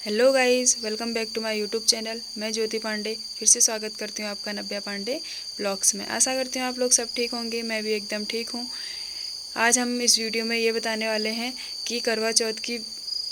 Hello guys, welcome back to my YouTube channel. मैं ज्योति पांडे फिर से स्वागत करती हूँ आपका नव्या पांडे ब्लॉग्स में। आशा करती हूँ आप लोग सब ठीक होंगे। मैं भी एकदम ठीक हूँ। आज हम इस वीडियो में ये बताने वाले हैं कि करवा चौथ की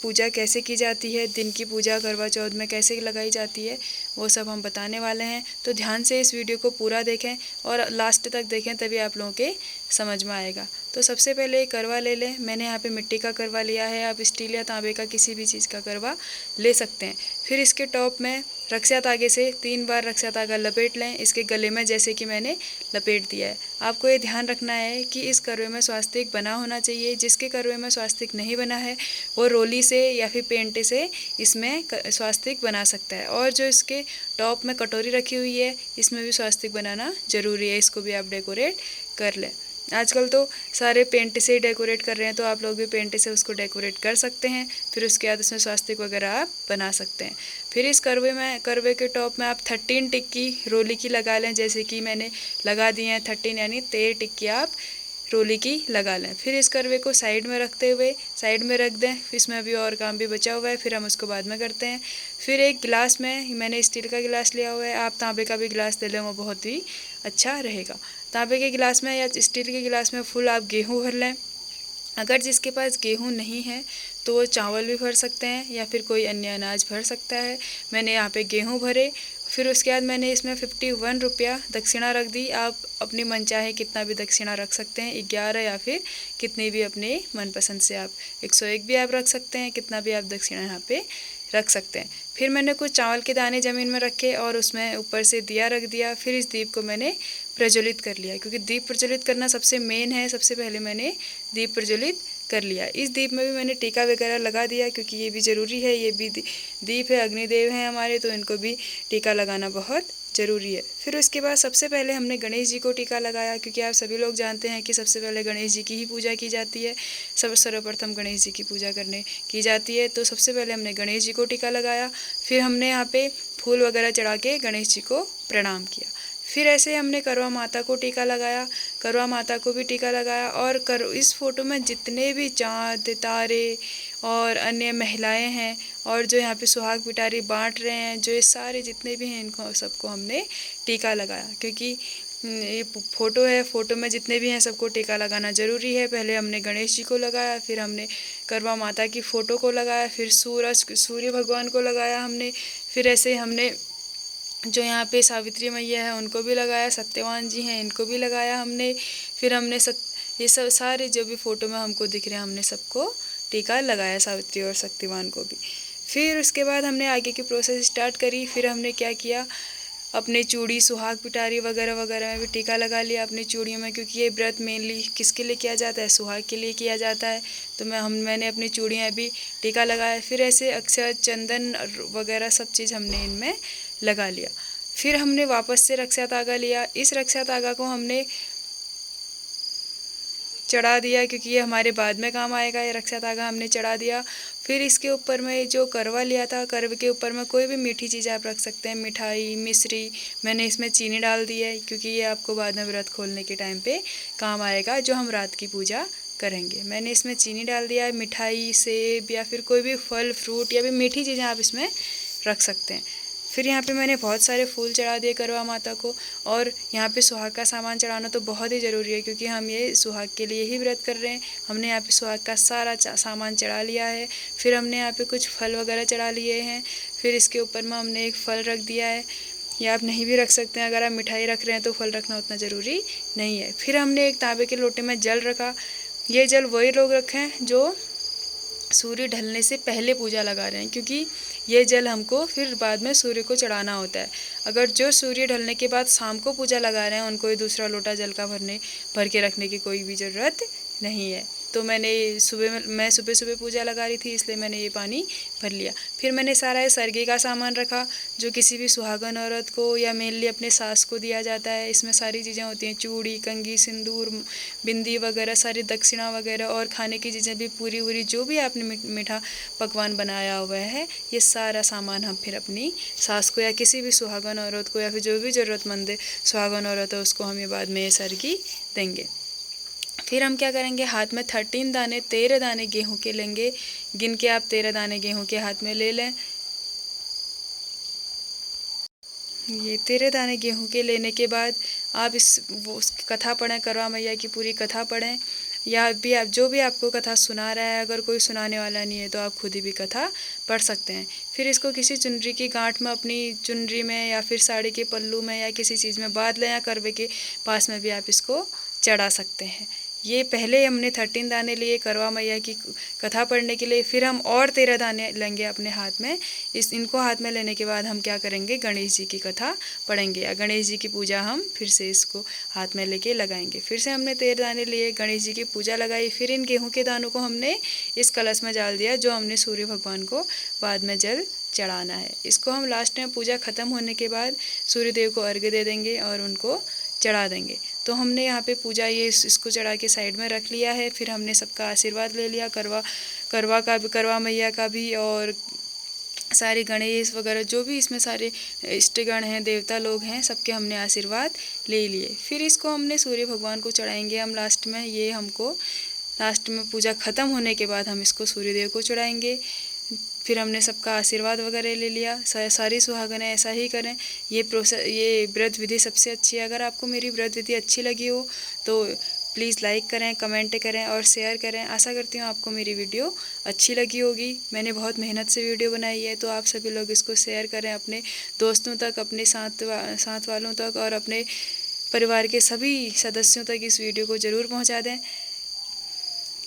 पूजा कैसे की जाती है, दिन की पूजा करवा चौथ में कैसे लगाई जाती है, वो सब हम बताने वाले हैं। तो ध्यान से इस वीडियो को पूरा देखें और लास्ट तक देखें, तभी आप लोगों के समझ में आएगा। तो सबसे पहले करवा ले लें। मैंने यहाँ पे मिट्टी का करवा लिया है, आप स्टील या तांबे का किसी भी चीज़ का करवा ले सकते हैं। फिर इसके टॉप में रक्षा धागे से 3 बार रक्षा धागा लपेट लें, इसके गले में, जैसे कि मैंने लपेट दिया है। आपको ये ध्यान रखना है कि इस करवे में स्वास्तिक बना होना चाहिए। जिसके करवे में स्वास्तिक नहीं बना है वो रोली से या फिर पेंट से इसमें स्वास्तिक बना सकता है। और जो इसके टॉप में कटोरी रखी हुई है, इसमें भी स्वास्तिक बनाना ज़रूरी है। इसको भी आप डेकोरेट कर लें। आजकल तो सारे पेंट से ही डेकोरेट कर रहे हैं, तो आप लोग भी पेंट से उसको डेकोरेट कर सकते हैं। फिर उसके बाद उसमें स्वास्तिक वगैरह आप बना सकते हैं। फिर इस करवे के टॉप में आप 13 टिक्की रोली की लगा लें, जैसे कि मैंने लगा दी हैं 13, यानी 13 टिक्की आप रोली की लगा लें। फिर इस करवे को साइड में रखते हुए साइड में रख दें। इसमें अभी और काम भी बचा हुआ है, फिर हम उसको बाद में करते हैं। फिर एक गिलास में मैंने स्टील का गिलास लिया हुआ है, आप तांबे का भी गिलास ले लें, वो बहुत ही अच्छा रहेगा। तांबे के गिलास में या स्टील के गिलास में फुल आप गेहूँ भर लें। अगर जिसके पास गेहूँ नहीं है तो वो चावल भी भर सकते हैं या फिर कोई अन्य अनाज भर सकता है। मैंने यहाँ पे गेहूँ भरे। फिर उसके बाद मैंने इसमें 51 रुपया दक्षिणा रख दी। आप अपनी मनचाहे कितना भी दक्षिणा रख सकते हैं, 11 या फिर कितनी भी अपने मनपसंद से आप 101 भी आप रख सकते हैं, कितना भी आप दक्षिणा यहाँ पे रख सकते हैं। फिर मैंने कुछ चावल के दाने ज़मीन में रखे और उसमें ऊपर से दिया रख दिया। फिर इस दीप को मैंने प्रज्वलित कर लिया, क्योंकि दीप प्रज्वलित करना सबसे मेन है। सबसे पहले मैंने दीप प्रज्वलित कर लिया। इस दीप में भी मैंने टीका वगैरह लगा दिया, क्योंकि ये भी ज़रूरी है। ये भी दीप है, अग्निदेव हैं हमारे, तो इनको भी टीका लगाना बहुत ज़रूरी है। फिर उसके बाद सबसे पहले हमने गणेश जी को टीका लगाया, क्योंकि आप सभी लोग जानते हैं कि सबसे पहले गणेश जी की ही पूजा की जाती है। सर्वप्रथम गणेश जी की पूजा करने की जाती है। तो सबसे पहले हमने गणेश जी को टीका लगाया। फिर हमने यहाँ पे फूल वगैरह चढ़ा के गणेश जी को प्रणाम किया। फिर ऐसे हमने करवा माता को टीका लगाया, करवा माता को भी टीका लगाया। और इस फोटो में जितने भी चाँद तारे और अन्य महिलाएं हैं और जो यहाँ पे सुहाग पिटारी बांट रहे हैं, जो ये सारे जितने भी हैं, इनको सबको हमने टीका लगाया। क्योंकि ये फ़ोटो है, फ़ोटो में जितने भी हैं सबको टीका लगाना ज़रूरी है। पहले हमने गणेश जी को लगाया, फिर हमने करवा माता की फ़ोटो को लगाया, फिर सूर्य भगवान को लगाया हमने। फिर ऐसे हमने जो यहाँ पे सावित्री मैया है उनको भी लगाया, सत्यवान जी हैं इनको भी लगाया हमने। फिर हमने ये सब सारे जो भी फ़ोटो में हमको दिख रहे हैं, हमने सबको टीका लगाया, सावित्री और सत्यवान को भी। फिर उसके बाद हमने आगे की प्रोसेस स्टार्ट करी। फिर हमने क्या किया, अपने चूड़ी, सुहाग पिटारी वगैरह वगैरह में भी टीका लगा लिया अपनी चूड़ियों में, क्योंकि ये व्रत मेनली किसके लिए किया जाता है, सुहाग के लिए किया जाता है। तो मैंने अपनी चूड़ियाँ भी टीका लगाया। फिर ऐसे अक्षर, चंदन वगैरह सब चीज़ हमने इनमें लगा लिया। फिर हमने वापस से रक्षा धागा लिया। इस रक्षा धागा को हमने चढ़ा दिया, क्योंकि ये हमारे बाद में काम आएगा। ये रक्षा धागा हमने चढ़ा दिया। फिर इसके ऊपर में जो करवा लिया था, करवे के ऊपर में कोई भी मीठी चीज़ आप रख सकते हैं, मिठाई, मिश्री। मैंने इसमें चीनी डाल दी है, क्योंकि ये आपको बाद में व्रत खोलने के टाइम पे काम आएगा, जो हम रात की पूजा करेंगे। मैंने इसमें चीनी डाल दिया है। मिठाई, सेब या फिर कोई भी फल फ्रूट या फिर मीठी चीज़ें आप इसमें रख सकते हैं। फिर यहाँ पे मैंने बहुत सारे फूल चढ़ा दिए करवा माता को। और यहाँ पे सुहाग का सामान चढ़ाना तो बहुत ही ज़रूरी है, क्योंकि हम ये सुहाग के लिए ही व्रत कर रहे हैं। हमने यहाँ पे सुहाग का सारा सामान चढ़ा लिया है। फिर हमने यहाँ पे कुछ फल वगैरह चढ़ा लिए हैं। फिर इसके ऊपर में हमने एक फल रख दिया है, या आप नहीं भी रख सकते हैं। अगर आप मिठाई रख रहे हैं तो फल रखना उतना ज़रूरी नहीं है। फिर हमने एक तांबे के लोटे में जल रखा। ये जल वही लोग रखें जो सूर्य ढलने से पहले पूजा लगा रहे हैं, क्योंकि ये जल हमको फिर बाद में सूर्य को चढ़ाना होता है। अगर जो सूर्य ढलने के बाद शाम को पूजा लगा रहे हैं, उनको ये दूसरा लोटा जल का भर के रखने की कोई भी ज़रूरत नहीं है। तो मैं सुबह सुबह पूजा लगा रही थी, इसलिए मैंने ये पानी भर लिया। फिर मैंने सारा ये सरगे का सामान रखा, जो किसी भी सुहागन औरत को या मेनली अपने सास को दिया जाता है। इसमें सारी चीज़ें होती हैं, चूड़ी, कंघी, सिंदूर, बिंदी वगैरह, सारी दक्षिणा वगैरह, और खाने की चीज़ें भी, पूरी वूरी जो भी आपने मीठा पकवान बनाया हुआ है, ये सारा सामान हम फिर अपनी सास को या किसी भी सुहागन औरत को या फिर जो भी ज़रूरतमंद सुहागन औरत है उसको हम ये बाद में ये सरगी देंगे। फिर हम क्या करेंगे, हाथ में 13 दाने 13 दाने गेहूं के लेंगे। गिन के आप 13 दाने गेहूं के हाथ में ले लें। ये 13 दाने गेहूं के लेने के बाद आप उसकी कथा पढ़ें, करवा मैया की पूरी कथा पढ़ें, या भी आप जो भी आपको कथा सुना रहा है, अगर कोई सुनाने वाला नहीं है तो आप खुद ही भी कथा पढ़ सकते हैं। फिर इसको किसी चुनरी की गांठ में, अपनी चुनरी में या फिर साड़ी के पल्लू में या किसी चीज़ में बांध लें, या करवे के पास में भी आप इसको चढ़ा सकते हैं। ये पहले हमने 13 दाने लिए करवा मैया की कथा पढ़ने के लिए, फिर हम और 13 दाने लेंगे अपने हाथ में। इनको हाथ में लेने के बाद हम क्या करेंगे, गणेश जी की कथा पढ़ेंगे या गणेश जी की पूजा हम फिर से इसको हाथ में लेके लगाएंगे। फिर से हमने 13 दाने लिए, गणेश जी की पूजा लगाई, फिर इन गेहूं के दानों को हमने इस कलश में डाल दिया जो हमने सूर्य भगवान को बाद में जल चढ़ाना है। इसको हम लास्ट में पूजा ख़त्म होने के बाद सूर्य देव को अर्घ्य दे देंगे और उनको चढ़ा देंगे। तो हमने यहाँ पे पूजा इसको चढ़ा के साइड में रख लिया है। फिर हमने सबका आशीर्वाद ले लिया, करवा मैया का भी, और सारे गणेश वगैरह जो भी इसमें सारे इष्टगण हैं, देवता लोग हैं, सबके हमने आशीर्वाद ले लिए। फिर इसको हमने सूर्य भगवान को चढ़ाएंगे हम लास्ट में। ये हमको लास्ट में पूजा ख़त्म होने के बाद हम इसको सूर्य देव को चढ़ाएंगे। फिर हमने सबका आशीर्वाद वगैरह ले लिया। सारी सुहागनें ऐसा ही करें। ये व्रत विधि सबसे अच्छी है। अगर आपको मेरी व्रत विधि अच्छी लगी हो तो प्लीज़ लाइक करें, कमेंट करें और शेयर करें। आशा करती हूँ आपको मेरी वीडियो अच्छी लगी होगी। मैंने बहुत मेहनत से वीडियो बनाई है, तो आप सभी लोग इसको शेयर करें अपने दोस्तों तक, अपने साथ वालों तक और अपने परिवार के सभी सदस्यों तक इस वीडियो को ज़रूर पहुँचा दें।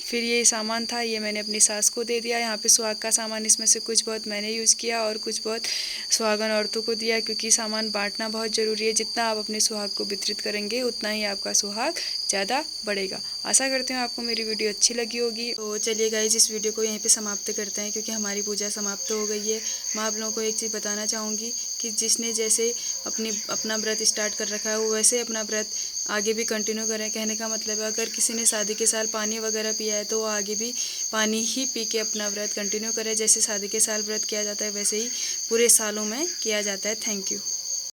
फिर ये सामान था, ये मैंने अपनी सास को दे दिया। यहाँ पे सुहाग का सामान, इसमें से कुछ बहुत मैंने यूज़ किया और कुछ बहुत सुहागन औरतों को दिया, क्योंकि सामान बांटना बहुत ज़रूरी है। जितना आप अपने सुहाग को वितरित करेंगे उतना ही आपका सुहाग ज़्यादा बढ़ेगा। आशा करती हूँ आपको मेरी वीडियो अच्छी लगी होगी। तो चलिए गाइस, इस वीडियो को यहीं पे समाप्त करते हैं, क्योंकि हमारी पूजा समाप्त हो गई है। मैं आप लोगों को एक चीज़ बताना चाहूँगी कि जिसने जैसे अपना व्रत स्टार्ट कर रखा है वो वैसे अपना व्रत आगे भी कंटिन्यू करें। कहने का मतलब है, अगर किसी ने शादी के साल पानी वगैरह पिया है तो वो आगे भी पानी ही पी के अपना व्रत कंटिन्यू करें। जैसे शादी के साल व्रत किया जाता है वैसे ही पूरे सालों में किया जाता है। Thank you.